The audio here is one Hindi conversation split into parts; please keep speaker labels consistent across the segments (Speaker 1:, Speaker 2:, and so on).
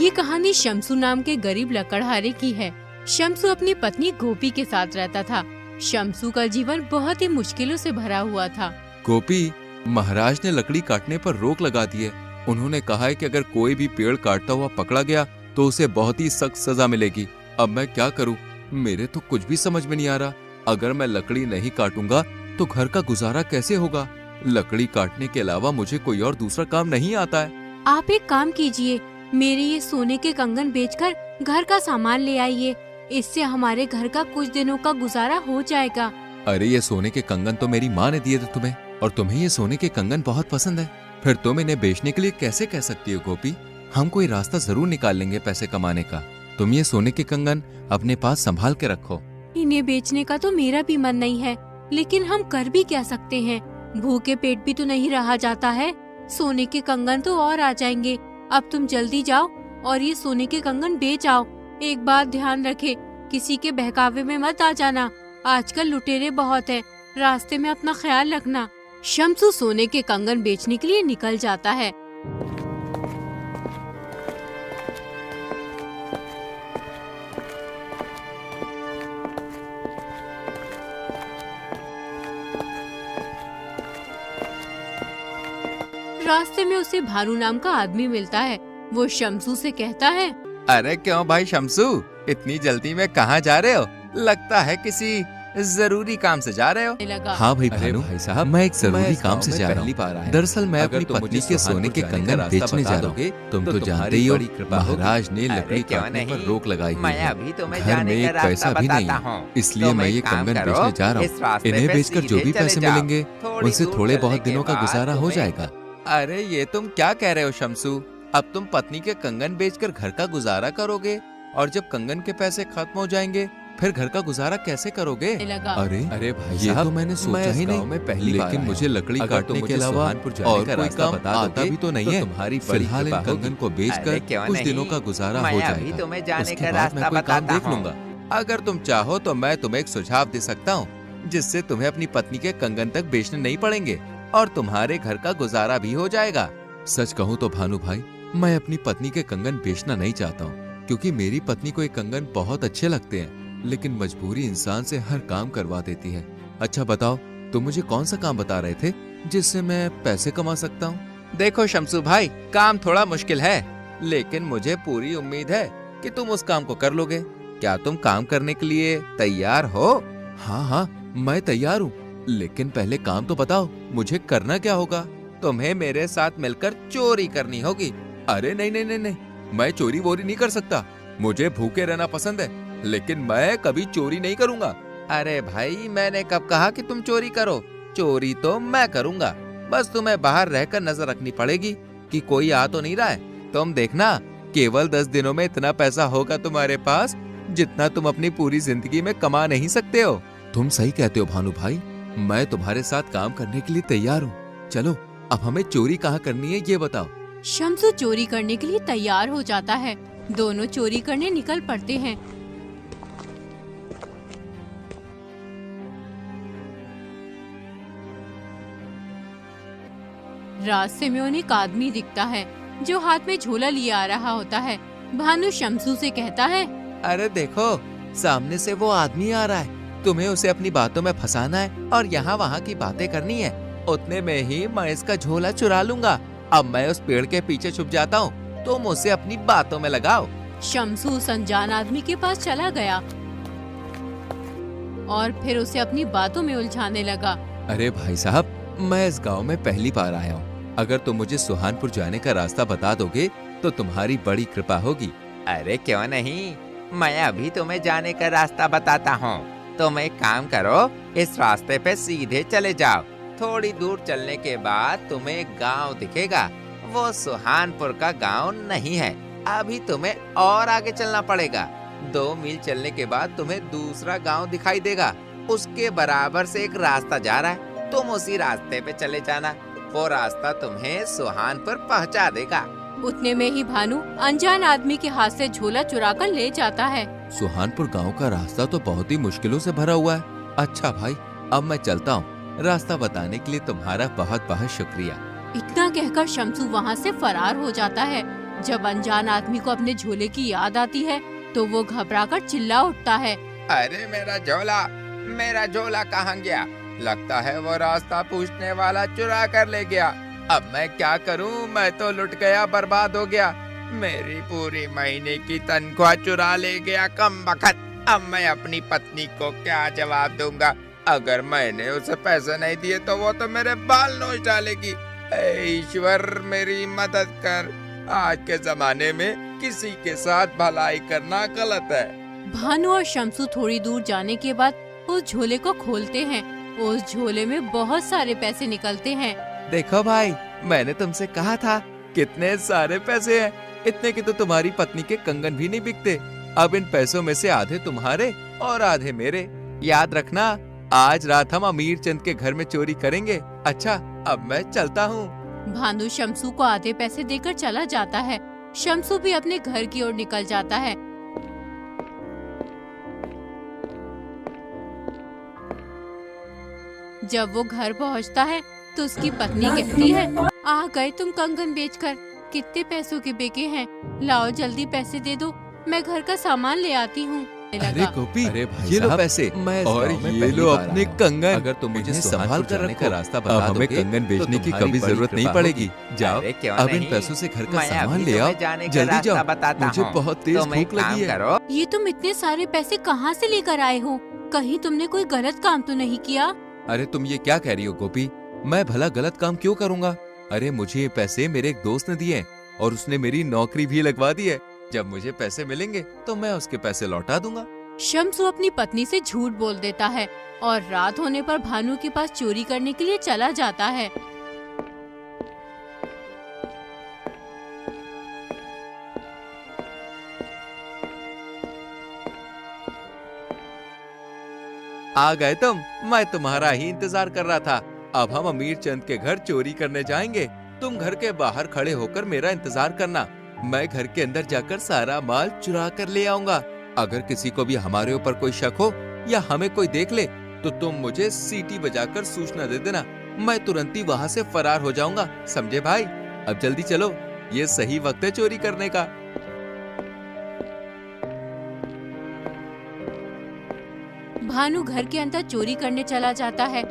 Speaker 1: ये कहानी शम्सू नाम के गरीब लकड़हारे की है। शम्सू अपनी पत्नी गोपी के साथ रहता था। शम्सू का जीवन बहुत ही मुश्किलों से भरा हुआ था।
Speaker 2: गोपी, महाराज ने लकड़ी काटने पर रोक लगा दी है। उन्होंने कहा है कि अगर कोई भी पेड़ काटता हुआ पकड़ा गया तो उसे बहुत ही सख्त सजा मिलेगी। अब मैं क्या करूं? मेरे तो कुछ भी समझ में नहीं आ रहा। अगर मैं लकड़ी नहीं काटूंगा तो घर का गुजारा कैसे होगा? लकड़ी काटने के अलावा मुझे कोई और दूसरा काम नहीं आता है।
Speaker 1: आप एक काम कीजिए, मेरे ये सोने के कंगन बेचकर घर का सामान ले आइए। इससे हमारे घर का कुछ दिनों का गुजारा हो जाएगा।
Speaker 2: अरे ये सोने के कंगन तो मेरी माँ ने दिए थे तुम्हें, और तुम्हें ये सोने के कंगन बहुत पसंद है। फिर तुम इन्हें बेचने के लिए कैसे कह सकती हो गोपी? हम कोई रास्ता जरूर निकाल लेंगे पैसे कमाने का। तुम ये सोने के कंगन अपने पास संभाल के रखो।
Speaker 1: इन्हें बेचने का तो मेरा भी मन नहीं है, लेकिन हम कर भी क्या सकते हैं? भूखे पेट भी तो नहीं रहा जाता है। सोने के कंगन तो और आ जाएंगे। अब तुम जल्दी जाओ और ये सोने के कंगन बेच आओ। एक बात ध्यान रखे, किसी के बहकावे में मत आ जाना। आजकल लुटेरे बहुत है, रास्ते में अपना ख्याल रखना। शम्सू सोने के कंगन बेचने के लिए निकल जाता है। रास्ते में उसे भानु नाम का आदमी मिलता है। वो शम्सू से कहता है,
Speaker 3: अरे क्यों भाई शम्सू, इतनी जल्दी में कहाँ जा रहे हो? लगता है किसी जरूरी काम से जा रहे हो।
Speaker 1: लगा।
Speaker 2: हाँ भाई भानु,
Speaker 3: भाई साहब,
Speaker 2: मैं एक जरूरी काम से जा रहा
Speaker 3: पहली बार
Speaker 2: हूँ।
Speaker 3: आया।
Speaker 2: दरअसल मैं
Speaker 3: अगर
Speaker 2: अपनी
Speaker 3: तुम
Speaker 2: पत्नी
Speaker 3: मुझे
Speaker 2: के सोने के
Speaker 3: सुहानपुर जाने
Speaker 2: कंगन
Speaker 3: का रास्ता
Speaker 2: बेचने
Speaker 3: बता
Speaker 2: जा रहा
Speaker 3: दोगे,
Speaker 2: हूँ। तुम तो
Speaker 3: तुम्हारी
Speaker 2: जानते ही हो,
Speaker 3: बड़ी कृपा होगी।
Speaker 2: महाराज ने
Speaker 3: अरे
Speaker 2: लकड़ी
Speaker 3: क्यों
Speaker 2: काटने पर
Speaker 3: नहीं?
Speaker 2: रोक लगाई हुई
Speaker 3: मैं
Speaker 2: है।
Speaker 3: अभी तुम्हें
Speaker 2: घर
Speaker 3: जाने
Speaker 2: में
Speaker 3: का
Speaker 2: एक
Speaker 3: रास्ता
Speaker 2: पैसा भी नहीं
Speaker 3: बताता
Speaker 2: है,
Speaker 3: हूँ।
Speaker 2: इसलिए
Speaker 3: तुम
Speaker 2: मैं
Speaker 3: एक
Speaker 2: ये
Speaker 3: काम
Speaker 2: कंगन
Speaker 3: करो,
Speaker 2: बेचने जा रहा
Speaker 3: इस
Speaker 2: हूँ।
Speaker 3: रास्ते
Speaker 2: इन्हें
Speaker 3: पे
Speaker 2: बेचकर जो भी
Speaker 3: सीधे
Speaker 2: पैसे
Speaker 3: चले जाओ।
Speaker 2: मिलेंगे
Speaker 3: थोड़ी
Speaker 2: उनसे
Speaker 3: दूर
Speaker 2: थोड़े
Speaker 3: चलने
Speaker 2: बहुत
Speaker 3: के
Speaker 2: दिनों का
Speaker 3: बाद
Speaker 2: गुजारा हो
Speaker 3: तुम्हें-
Speaker 2: जाएगा।
Speaker 3: अरे ये तुम क्या कह रहे हो शम्सू? अब तुम पत्नी के कंगन बेचकर घर का गुजारा करोगे, और जब कंगन के पैसे खत्म हो जाएंगे फिर घर का गुजारा कैसे करोगे?
Speaker 1: लगा।
Speaker 2: अरे
Speaker 3: भाई
Speaker 2: ये
Speaker 3: साहब,
Speaker 2: तो मैंने सोचा
Speaker 3: मैं इस
Speaker 2: ही
Speaker 3: गांव
Speaker 2: नहीं।
Speaker 3: में पहली बार
Speaker 2: लेकिन
Speaker 3: आया
Speaker 2: मुझे
Speaker 3: हूँ।
Speaker 2: लकड़ी
Speaker 3: अगर
Speaker 2: काटने
Speaker 3: तुम
Speaker 2: के
Speaker 3: मुझे
Speaker 2: अलावा
Speaker 3: सुहानपुर जाने
Speaker 2: और
Speaker 3: का
Speaker 2: कोई
Speaker 3: रास्ता
Speaker 2: काम
Speaker 3: बता
Speaker 2: आता
Speaker 3: दोगे,
Speaker 2: भी तो नहीं
Speaker 3: तो
Speaker 2: है।
Speaker 3: तुम्हारी बड़ी
Speaker 2: फिलहाल इन
Speaker 3: कृपा होगी।
Speaker 2: कंगन को
Speaker 3: अरे
Speaker 2: बेचकर
Speaker 3: क्यों
Speaker 2: कुछ
Speaker 3: नहीं?
Speaker 2: दिनों का गुजारा
Speaker 3: मैं
Speaker 2: हो
Speaker 3: अभी
Speaker 2: जाएगा।
Speaker 3: तुम्हें जाने
Speaker 2: उसके
Speaker 3: का
Speaker 2: बाद
Speaker 3: रास्ता
Speaker 2: मैं कोई काम
Speaker 3: बताता
Speaker 2: देख
Speaker 3: हूँ।
Speaker 2: लूंगा।
Speaker 3: अगर तुम चाहो तो मैं तुम्हें एक सुझाव दे सकता हूँ, जिससे तुम्हें अपनी पत्नी के कंगन तक बेचने नहीं पड़ेंगे और तुम्हारे घर का गुजारा भी हो जाएगा।
Speaker 2: सच कहूँ तो भानु भाई, मैं अपनी पत्नी के कंगन बेचना नहीं चाहता हूँ, क्योंकि मेरी पत्नी को ये कंगन बहुत अच्छे लगते हैं। लेकिन मजबूरी इंसान से हर काम करवा देती है। अच्छा बताओ, तुम मुझे कौन सा काम बता रहे थे जिससे मैं पैसे कमा सकता हूँ?
Speaker 3: देखो शम्सू भाई, काम थोड़ा मुश्किल है, लेकिन मुझे पूरी उम्मीद है कि तुम उस काम को कर लोगे। क्या तुम काम करने के लिए तैयार हो?
Speaker 2: हाँ हाँ, मैं तैयार हूँ, लेकिन पहले काम तो बताओ, मुझे करना क्या होगा?
Speaker 3: तुम्हें मेरे साथ मिलकर चोरी करनी होगी।
Speaker 2: अरे नहीं नहीं नहीं नहीं, मैं चोरी वोरी नहीं कर सकता। मुझे भूखे रहना पसंद है, लेकिन मैं कभी चोरी नहीं करूँगा।
Speaker 3: अरे भाई, मैंने कब कहा कि तुम चोरी करो? चोरी तो मैं करूँगा। बस तुम्हें बाहर रहकर नजर रखनी पड़ेगी कि कोई आ तो नहीं रहा है। तुम देखना, केवल 10 दिनों में इतना पैसा होगा तुम्हारे पास जितना तुम अपनी पूरी जिंदगी में कमा नहीं सकते हो।
Speaker 2: तुम सही कहते हो भानु भाई, मैं तुम्हारे साथ काम करने के लिए तैयार हूँ। चलो अब हमें चोरी कहाँ करनी है ये बताओ।
Speaker 1: शम्सू चोरी करने के लिए तैयार हो जाता है। दोनों चोरी करने निकल पड़ते हैं। रास्ते में उन्हें एक आदमी दिखता है जो हाथ में झोला लिए आ रहा होता है। भानु शम्सू से कहता है,
Speaker 3: अरे देखो, सामने से वो आदमी आ रहा है। तुम्हें उसे अपनी बातों में फंसाना है और यहाँ वहाँ की बातें करनी है। उतने में ही मैं इसका झोला चुरा लूंगा। अब मैं उस पेड़ के पीछे छुप जाता हूँ, तुम उसे अपनी बातों में लगाओ।
Speaker 1: शम्सू उस अनजान आदमी के पास चला गया और फिर उसे अपनी बातों में उलझाने लगा।
Speaker 3: अरे भाई साहब, मैं इस गांव में पहली बार आया हूँ। अगर तुम मुझे सुहानपुर जाने का रास्ता बता दोगे तो तुम्हारी बड़ी कृपा होगी। अरे क्यों नहीं, मैं अभी तुम्हें जाने का रास्ता बताता हूँ। तुम एक काम करो, इस रास्ते पे सीधे चले जाओ। थोड़ी दूर चलने के बाद तुम्हें एक गांव दिखेगा। वो सुहानपुर का गांव नहीं है। अभी तुम्हें और आगे चलना पड़ेगा। 2 मील चलने के बाद तुम्हें दूसरा गांव दिखाई देगा। उसके बराबर से एक रास्ता जा रहा है, तुम उसी रास्ते पे चले जाना। वो रास्ता तुम्हें सुहानपुर पहुंचा देगा।
Speaker 1: उतने में ही भानु अनजान आदमी के हाथ से झोला चुराकर ले जाता है।
Speaker 2: सुहानपुर गांव का रास्ता तो बहुत ही मुश्किलों से भरा हुआ है।
Speaker 3: अच्छा भाई, अब मैं चलता हूँ। रास्ता बताने के लिए तुम्हारा बहुत बहुत शुक्रिया।
Speaker 1: इतना कहकर शम्सू वहाँ से फरार हो जाता है। जब अनजान आदमी को अपने झोले की याद आती है तो वो घबराकर चिल्ला उठता है।
Speaker 3: अरे मेरा झोला कहाँ गया? लगता है वो रास्ता पूछने वाला चुरा कर ले गया। अब मैं क्या करूं? मैं तो लुट गया, बर्बाद हो गया। मेरी पूरी महीने की तनख्वाह चुरा ले गया कमबख्त। अब मैं अपनी पत्नी को क्या जवाब दूंगा? अगर मैंने उसे पैसे नहीं दिए तो वो तो मेरे बाल नोच डालेगी। ऐ ईश्वर मेरी मदद कर। आज के जमाने में किसी के साथ भलाई करना गलत है।
Speaker 1: भानु और शम्सू थोड़ी दूर जाने के बाद उस झोले को खोलते हैं। उस झोले में बहुत सारे पैसे निकलते हैं।
Speaker 2: देखो भाई, मैंने तुमसे कहा था, कितने सारे पैसे हैं। इतने की तो तुम्हारी पत्नी के कंगन भी नहीं बिकते। अब इन पैसों में से आधे तुम्हारे और आधे मेरे। याद रखना, आज रात हम अमीर चंद के घर में चोरी करेंगे। अच्छा, अब मैं चलता हूँ।
Speaker 1: भानु शम्सू को आधे पैसे देकर चला जाता है। शम्सू भी अपने घर की ओर निकल जाता है। जब वो घर पहुंचता है तो उसकी पत्नी कहती है, आ गए तुम कंगन बेचकर। कितने पैसों के बिके हैं? लाओ जल्दी पैसे दे दो, मैं घर का सामान ले आती हूँ।
Speaker 2: अरे गोपी,
Speaker 3: अरे भाई
Speaker 2: ये लो
Speaker 3: साहब,
Speaker 2: पैसे
Speaker 3: मैं इस
Speaker 2: और
Speaker 3: गांव में
Speaker 2: ये
Speaker 3: पहली
Speaker 2: लो
Speaker 3: बार
Speaker 2: अपने
Speaker 3: आया हूं।
Speaker 2: कंगन।
Speaker 3: अगर तुम मुझे
Speaker 2: इन्हें
Speaker 3: संभाल
Speaker 2: संभाल
Speaker 3: कर
Speaker 2: कर
Speaker 3: रखो,
Speaker 2: रखो। रास्ता
Speaker 3: अब
Speaker 2: बता
Speaker 3: हमें
Speaker 2: दोगे
Speaker 3: कंगन
Speaker 2: तो
Speaker 3: बेचने की
Speaker 2: तुम्हारी
Speaker 3: कभी
Speaker 2: बड़ी
Speaker 3: जरूरत नहीं
Speaker 2: कृपा
Speaker 3: पड़ेगी।
Speaker 2: होगी। जाओ,
Speaker 3: अरे क्यों
Speaker 2: अब इन
Speaker 3: नहीं?
Speaker 2: पैसों से घर का
Speaker 3: मैं
Speaker 2: सामान
Speaker 3: अभी
Speaker 2: ले आओ।
Speaker 3: तुम्हें जाने का
Speaker 2: जल्दी
Speaker 3: रास्ता
Speaker 2: जाओ,
Speaker 3: बताता
Speaker 2: मुझे
Speaker 3: हूं।
Speaker 2: बहुत तेज
Speaker 3: तुम एक
Speaker 2: भूख लगी है।
Speaker 3: काम करो,
Speaker 1: ये तुम इतने सारे पैसे कहाँ से लेकर आए हो? कहीं तुमने कोई गलत काम तो नहीं किया?
Speaker 2: अरे तुम ये क्या कह रही हो गोपी? मैं भला गलत काम क्यों करूंगा? अरे मुझे ये पैसे मेरे एक दोस्त ने दिए और उसने मेरी नौकरी भी लगवा दी है। जब मुझे पैसे मिलेंगे तो मैं उसके पैसे लौटा दूंगा।
Speaker 1: शम्सू अपनी पत्नी से झूठ बोल देता है और रात होने पर भानु के पास चोरी करने के लिए चला जाता है।
Speaker 2: आ गए तुम, मैं तुम्हारा ही इंतजार कर रहा था। अब हम अमीर चंद के घर चोरी करने जाएंगे। तुम घर के बाहर खड़े होकर मेरा इंतजार करना। मैं घर के अंदर जाकर सारा माल चुरा कर ले आऊंगा। अगर किसी को भी हमारे ऊपर कोई शक हो या हमें कोई देख ले तो तुम मुझे सीटी बजाकर सूचना दे देना। मैं तुरंत ही वहाँ से फरार हो जाऊंगा। समझे भाई? अब जल्दी चलो, ये सही वक्त है चोरी करने का।
Speaker 1: भानु घर के अंदर चोरी करने चला जाता है,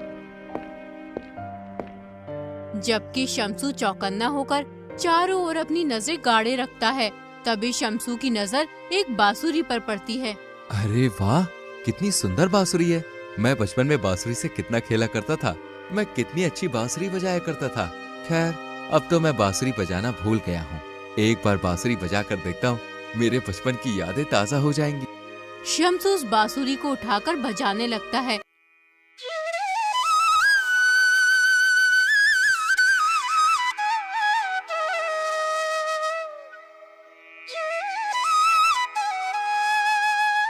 Speaker 1: जबकि शम्सू चौकन्ना होकर चारों ओर अपनी नजरें गाड़े रखता है। तभी शम्सू की नजर एक बांसुरी पर पड़ती है।
Speaker 2: अरे वाह, कितनी सुंदर बांसुरी है। मैं बचपन में बांसुरी से कितना खेला करता था। मैं कितनी अच्छी बांसुरी बजाया करता था। खैर, अब तो मैं बांसुरी बजाना भूल गया हूँ। एक बार बांसुरी बजा कर देखता हूँ, मेरे बचपन की यादें ताजा हो जाएंगी।
Speaker 1: शम्सू उस बांसुरी को उठाकर बजाने लगता है।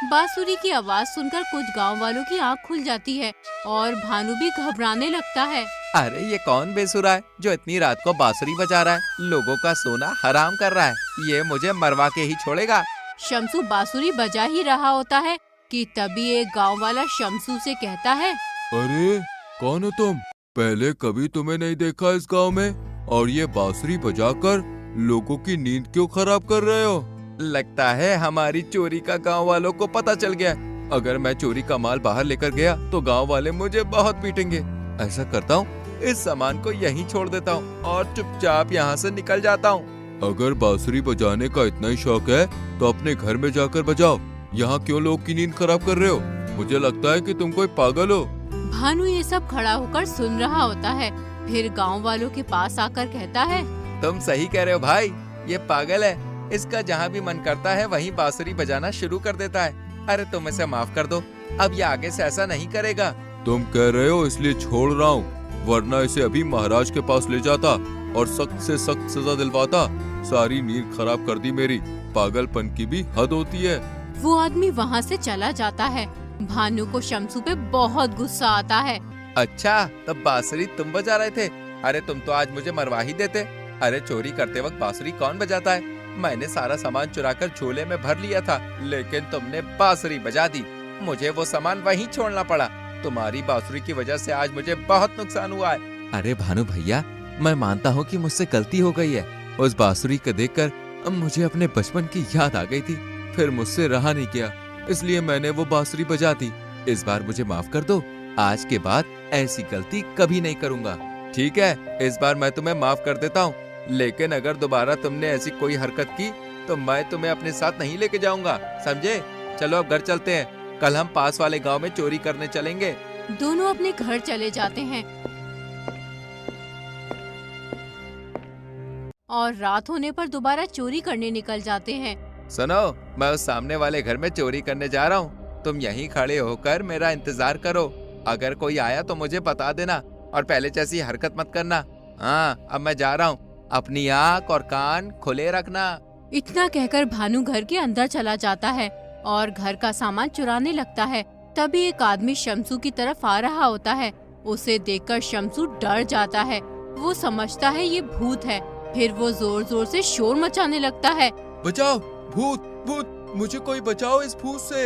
Speaker 1: बांसुरी की आवाज सुनकर कुछ गांव वालों की आंख खुल जाती है और भानु भी घबराने लगता है।
Speaker 2: अरे ये कौन बेसुरा है जो इतनी रात को बांसुरी बजा रहा है? लोगों का सोना हराम कर रहा है। ये मुझे मरवा के ही छोड़ेगा।
Speaker 1: शम्सू बांसुरी बजा ही रहा होता है कि तभी एक गांव वाला शम्सू से कहता है,
Speaker 2: अरे कौन हो तुम? पहले कभी तुम्हें नहीं देखा इस गांव में, और ये बांसुरी बजाकर लोगों की नींद क्यों खराब कर रहे हो? लगता है हमारी चोरी का गांव वालों को पता चल गया। अगर मैं चोरी का माल बाहर लेकर गया तो गांव वाले मुझे बहुत पीटेंगे। ऐसा करता हूँ, इस सामान को यहीं छोड़ देता हूँ और चुपचाप यहाँ से निकल जाता हूँ। अगर बांसुरी बजाने का इतना ही शौक है तो अपने घर में जाकर बजाओ। यहाँ क्यों लोग की नींद खराब कर रहे हो? मुझे लगता है कि तुम कोई पागल हो।
Speaker 1: भानु ये सब खड़ा होकर सुन रहा होता है। फिर गांव वालों के पास आकर कहता है,
Speaker 2: तुम सही कह रहे हो भाई, ये पागल है। इसका जहाँ भी मन करता है वहीं बांसुरी बजाना शुरू कर देता है। अरे तुम इसे माफ कर दो, अब ये आगे से ऐसा नहीं करेगा। तुम कह रहे हो इसलिए छोड़ रहा हूँ, वरना इसे अभी महाराज के पास ले जाता और सख्त से सख्त सजा दिलवाता। सारी नींद खराब कर दी मेरी। पागलपन की भी हद होती है।
Speaker 1: वो आदमी वहाँ से चला जाता है। भानु को शम्सू पे बहुत गुस्सा आता है।
Speaker 2: अच्छा, तब बांसुरी तुम बजा रहे थे? अरे तुम तो आज मुझे मरवा ही देते। अरे चोरी करते वक्त बांसुरी कौन बजाता है? मैंने सारा सामान चुराकर झोले में भर लिया था, लेकिन तुमने बांसुरी बजा दी। मुझे वो सामान वहीं छोड़ना पड़ा। तुम्हारी बांसुरी की वजह से आज मुझे बहुत नुकसान हुआ है। अरे भानु भैया, मैं मानता हूँ कि मुझसे गलती हो गई है। उस बांसुरी को देखकर अब मुझे अपने बचपन की याद आ गई थी। फिर मुझसे रहा नहीं गया, इसलिए मैंने वो बांसुरी बजा दी। इस बार मुझे माफ कर दो। आज के बाद ऐसी गलती कभी नहीं करूंगा। ठीक है, इस बार मैं तुम्हें माफ कर देता हूँ, लेकिन अगर दोबारा तुमने ऐसी कोई हरकत की तो मैं तुम्हें अपने साथ नहीं लेके जाऊंगा, समझे? चलो अब घर चलते हैं, कल हम पास वाले गांव में चोरी करने चलेंगे।
Speaker 1: दोनों अपने घर चले जाते हैं और रात होने पर दोबारा चोरी करने निकल जाते हैं।
Speaker 2: सुनो, मैं उस सामने वाले घर में चोरी करने जा रहा हूँ। तुम यहीं खड़े होकर मेरा इंतजार करो। अगर कोई आया तो मुझे बता देना और पहले जैसी हरकत मत करना। हाँ, अब मैं जा रहा हूँ, अपनी आँख और कान खुले रखना।
Speaker 1: इतना कहकर भानु घर के अंदर चला जाता है और घर का सामान चुराने लगता है। तभी एक आदमी शमसू की तरफ आ रहा होता है। उसे देखकर शमसू डर जाता है। वो समझता है ये भूत है। फिर वो जोर जोर से शोर मचाने लगता है।
Speaker 2: बचाओ, भूत भूत, मुझे कोई बचाओ इस भूत से।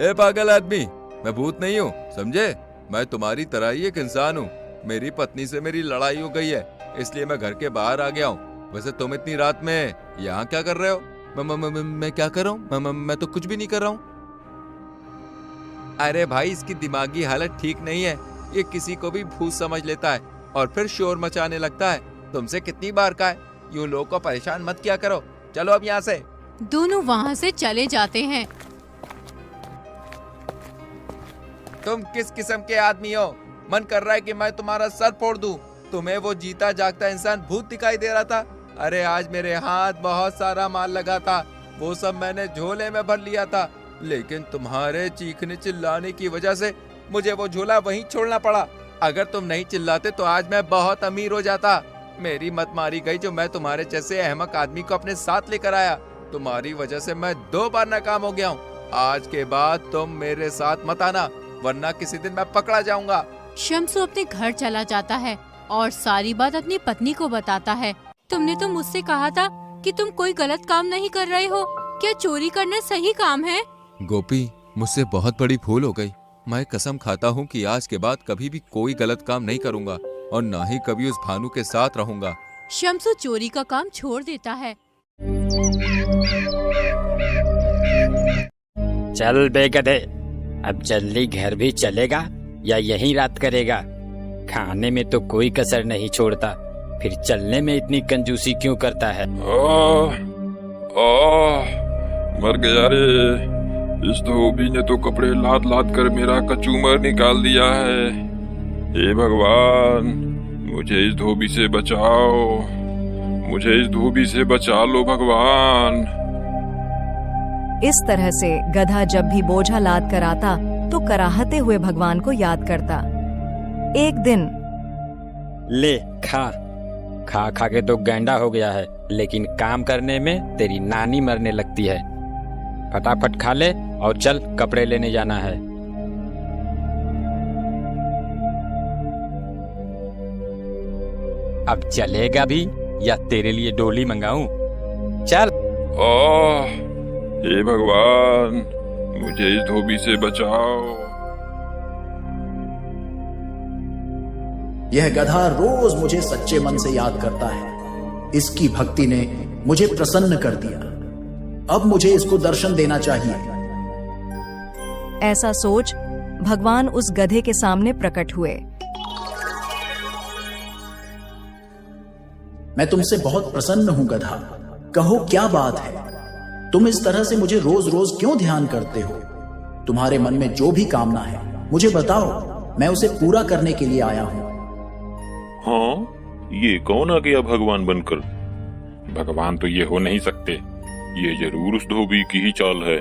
Speaker 2: ए पागल आदमी, मैं भूत नहीं हूँ, समझे? मैं तुम्हारी तरह ही एक इंसान हूँ। मेरी पत्नी से मेरी लड़ाई हो गई है, इसलिए मैं घर के बाहर आ गया हूँ। वैसे तुम इतनी रात में यहाँ क्या कर रहे हो? मैं क्या कर रहा हूँ? मैं तो कुछ भी नहीं कर रहा हूँ। अरे भाई, इसकी दिमागी हालत ठीक नहीं है। ये किसी को भी भूत समझ लेता है और फिर शोर मचाने लगता है। तुमसे कितनी बार कहा है, यूं लोगों को परेशान मत किया करो। चलो अब यहाँ से।
Speaker 1: दोनों वहाँ से चले जाते हैं।
Speaker 2: तुम किस किस्म के आदमी हो? मन कर रहा है कि मैं तुम्हारा सर फोड़ दूं। तुम्हें वो जीता जागता इंसान भूत दिखाई दे रहा था। अरे आज मेरे हाथ बहुत सारा माल लगा था, वो सब मैंने झोले में भर लिया था, लेकिन तुम्हारे चीखने चिल्लाने की वजह से मुझे वो झोला वहीं छोड़ना पड़ा। अगर तुम नहीं चिल्लाते तो आज मैं बहुत अमीर हो जाता। मेरी मत मारी गई जो मैं तुम्हारे जैसे अहमक आदमी को अपने साथ लेकर आया। तुम्हारी वजह से मैं 2 बार नाकाम हो गया हूँ। आज के बाद तुम मेरे साथ मत आना, वरना किसी दिन मैं पकड़ा जाऊंगा।
Speaker 1: शमसू अपने घर चला जाता है और सारी बात अपनी पत्नी को बताता है। तुमने तो मुझसे कहा था कि तुम कोई गलत काम नहीं कर रहे हो। क्या चोरी करना सही काम है?
Speaker 2: गोपी, मुझसे बहुत बड़ी भूल हो गई। मैं कसम खाता हूँ कि आज के बाद कभी भी कोई गलत काम नहीं करूँगा और ना ही कभी उस भानु के साथ रहूँगा।
Speaker 1: शमसू चोरी का काम छोड़ देता है।
Speaker 4: चल बे गधे, अब जल्दी घर भी चलेगा या यहीं रात करेगा? खाने में तो कोई कसर नहीं छोड़ता, फिर चलने में इतनी कंजूसी क्यों करता है?
Speaker 5: मर गया रे। इस धोबी ने तो कपड़े लाद लाद कर मेरा कचूमर निकाल दिया है। हे भगवान, मुझे इस धोबी से बचाओ, मुझे इस धोबी से बचा लो भगवान।
Speaker 6: इस तरह से गधा जब भी बोझा लाद कर आता तो कराहते हुए भगवान को याद करता। एक दिन
Speaker 4: ले खा खा खा के तो गैंडा हो गया है, लेकिन काम करने में तेरी नानी मरने लगती है। फटाफट खा ले और चल, कपड़े लेने जाना है। अब चलेगा भी या तेरे लिए डोली मंगाऊं? चल।
Speaker 5: हे भगवान, मुझे इस धोबी से बचाओ।
Speaker 7: यह गधा रोज मुझे सच्चे मन से याद करता है। इसकी भक्ति ने मुझे प्रसन्न कर दिया। अब मुझे इसको दर्शन देना चाहिए।
Speaker 6: ऐसा सोच भगवान उस गधे के सामने प्रकट हुए।
Speaker 7: मैं तुमसे बहुत प्रसन्न हूं गधा, कहो क्या बात है? तुम इस तरह से मुझे रोज रोज क्यों ध्यान करते हो? तुम्हारे मन में जो भी कामना है मुझे बताओ, मैं उसे पूरा करने के लिए आया हूं।
Speaker 5: हाँ, ये कौन आ गया भगवान बनकर? भगवान तो ये हो नहीं सकते। ये जरूर उस धोबी की ही चाल है।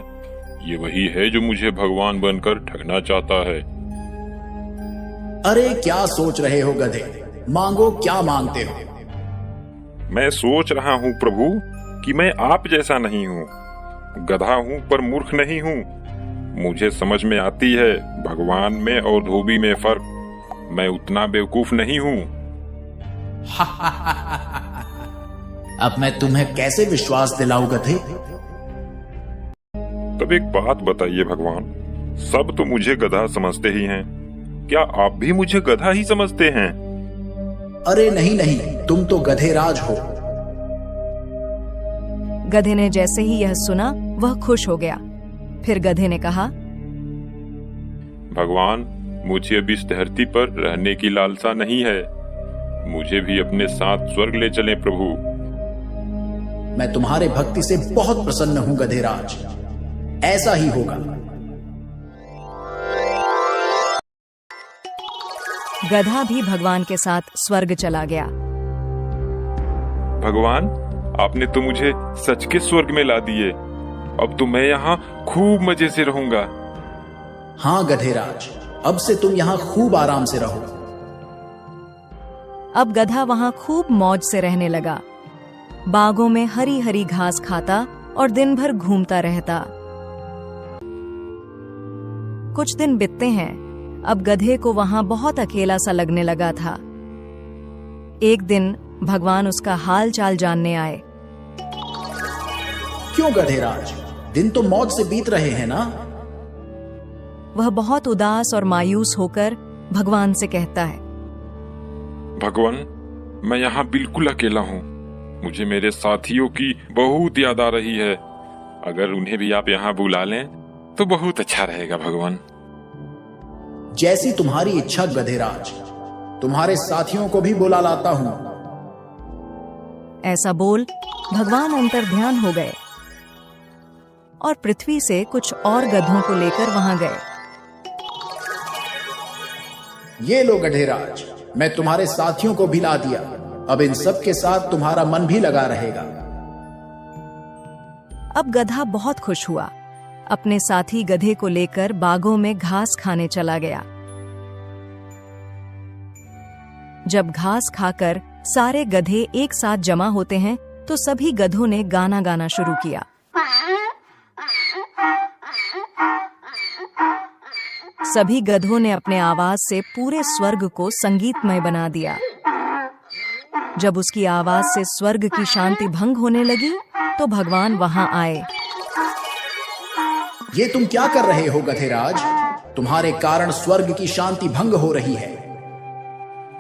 Speaker 5: ये वही है जो मुझे भगवान बनकर ठगना चाहता है।
Speaker 7: अरे क्या सोच रहे हो गधे? मांगो, क्या मांगते हो?
Speaker 5: मैं सोच रहा हूँ प्रभु कि मैं आप जैसा नहीं हूँ। गधा हूँ पर मूर्ख नहीं हूँ। मुझे समझ में आती है भगवान में और धोबी में फर्क। मैं उतना बेवकूफ नहीं हूँ।
Speaker 7: अब मैं तुम्हें कैसे विश्वास दिलाऊं गधे?
Speaker 5: तब एक बात बताइए भगवान, सब तो मुझे गधा समझते ही हैं, क्या आप भी मुझे गधा ही समझते हैं?
Speaker 7: अरे नहीं नहीं, तुम तो गधेराज हो।
Speaker 6: गधे ने जैसे ही यह सुना वह खुश हो गया। फिर गधे ने कहा,
Speaker 5: भगवान, मुझे अब इस धरती पर रहने की लालसा नहीं है। मुझे भी अपने साथ स्वर्ग ले चलें प्रभु।
Speaker 7: मैं तुम्हारे भक्ति से बहुत प्रसन्न हूं गधेराज, ऐसा ही होगा।
Speaker 6: गधा भी भगवान के साथ स्वर्ग चला गया।
Speaker 5: भगवान, आपने तो मुझे सच के स्वर्ग में ला दिए। अब तो मैं यहाँ खूब मजे से रहूंगा।
Speaker 7: हाँ गधेराज, अब से तुम यहाँ खूब आराम से रहो।
Speaker 6: अब गधा वहां खूब मौज से रहने लगा। बागों में हरी हरी घास खाता और दिन भर घूमता रहता। कुछ दिन बीतते हैं। अब गधे को वहां बहुत अकेला सा लगने लगा था। एक दिन भगवान उसका हाल चाल जानने आए।
Speaker 7: क्यों गधेराज, दिन तो मौज से बीत रहे हैं ना?
Speaker 6: वह बहुत उदास और मायूस होकर भगवान से कहता है,
Speaker 5: भगवान, मैं यहाँ बिल्कुल अकेला हूँ। मुझे मेरे साथियों की बहुत याद आ रही है। अगर उन्हें भी आप यहाँ बुला लें तो बहुत अच्छा रहेगा भगवान।
Speaker 7: जैसी तुम्हारी इच्छा गधेराज, तुम्हारे साथियों को भी बुला लाता हूँ।
Speaker 6: ऐसा बोल भगवान अंतर्ध्यान हो गए और पृथ्वी से कुछ और गधों को लेकर वहां गए।
Speaker 7: ये लो गधेराज, मैं तुम्हारे साथियों को भी ला दिया। अब इन सब के साथ तुम्हारा मन भी लगा रहेगा।
Speaker 6: अब गधा बहुत खुश हुआ। अपने साथी गधे को लेकर बागों में घास खाने चला गया। जब घास खाकर सारे गधे एक साथ जमा होते हैं तो सभी गधों ने गाना गाना शुरू किया। सभी गधों ने अपने आवाज से पूरे स्वर्ग को संगीतमय बना दिया। जब उसकी आवाज से स्वर्ग की शांति भंग होने लगी तो भगवान वहां आए।
Speaker 7: ये तुम क्या कर रहे हो गधेराज? तुम्हारे कारण स्वर्ग की शांति भंग हो रही है।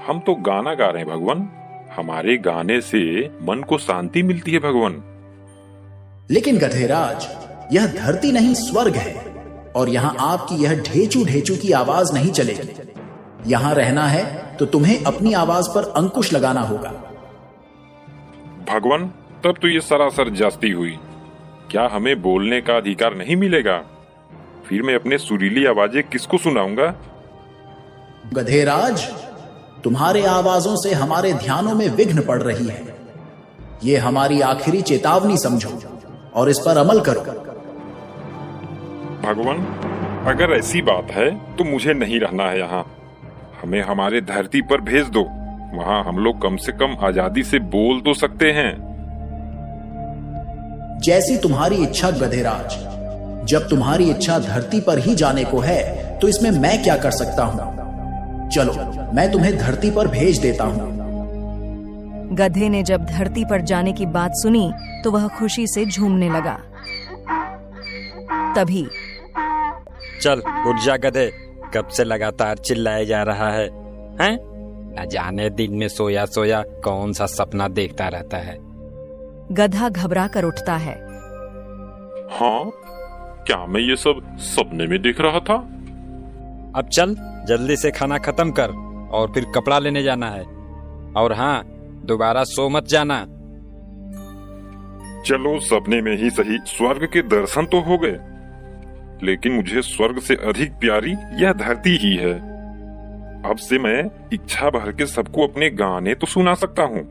Speaker 5: हम तो गाना गा रहे हैं भगवान। हमारे गाने से मन को शांति मिलती है भगवान।
Speaker 7: लेकिन गधेराज, यह धरती नहीं स्वर्ग है और यहाँ आपकी यह ढेचू ढेचू की आवाज नहीं चलेगी। यहाँ रहना है तो तुम्हें अपनी आवाज पर अंकुश लगाना होगा।
Speaker 5: भगवान, तब तो ये सरासर जास्ती हुई। क्या हमें बोलने का अधिकार नहीं मिलेगा? फिर मैं अपने सुरीली आवाजें किसको सुनाऊंगा?
Speaker 7: गधेराज, तुम्हारे आवाजों से हमारे ध्यानों में विघ्न पड़ रही है। ये हमारी आखिरी चेतावनी समझो और इस पर अमल करो।
Speaker 5: भगवान, अगर ऐसी बात है तो मुझे नहीं रहना है यहाँ। हमें हमारे धरती पर भेज दो। वहाँ हम लोग कम से कम आजादी से बोल तो सकते हैं।
Speaker 7: जैसी तुम्हारी इच्छा गधेराज। जब तुम्हारी इच्छा धरती पर ही जाने को है तो इसमें मैं क्या कर सकता हूँ? चलो, मैं तुम्हें धरती पर भेज देता हूँ।
Speaker 6: गधे ने जब धरती पर जाने की बात सुनी तो वह खुशी से झूमने लगा। तभी
Speaker 4: चल उठ जा गधे, कब से लगातार चिल्लाया जा रहा है, हैं? न जाने दिन में सोया सोया कौन सा सपना देखता रहता है।
Speaker 6: गधा घबरा कर उठता है।
Speaker 5: हाँ, क्या मैं ये सब सपने में देख रहा था?
Speaker 4: अब चल जल्दी से खाना खत्म कर और फिर कपड़ा लेने जाना है। और हाँ, दोबारा सो मत जाना।
Speaker 5: चलो, सपने में ही सही स्वर्ग के दर्शन तो हो गए, लेकिन मुझे स्वर्ग से अधिक प्यारी यह धरती ही है। अब से मैं इच्छा भर के सबको अपने गाने तो सुना सकता हूँ।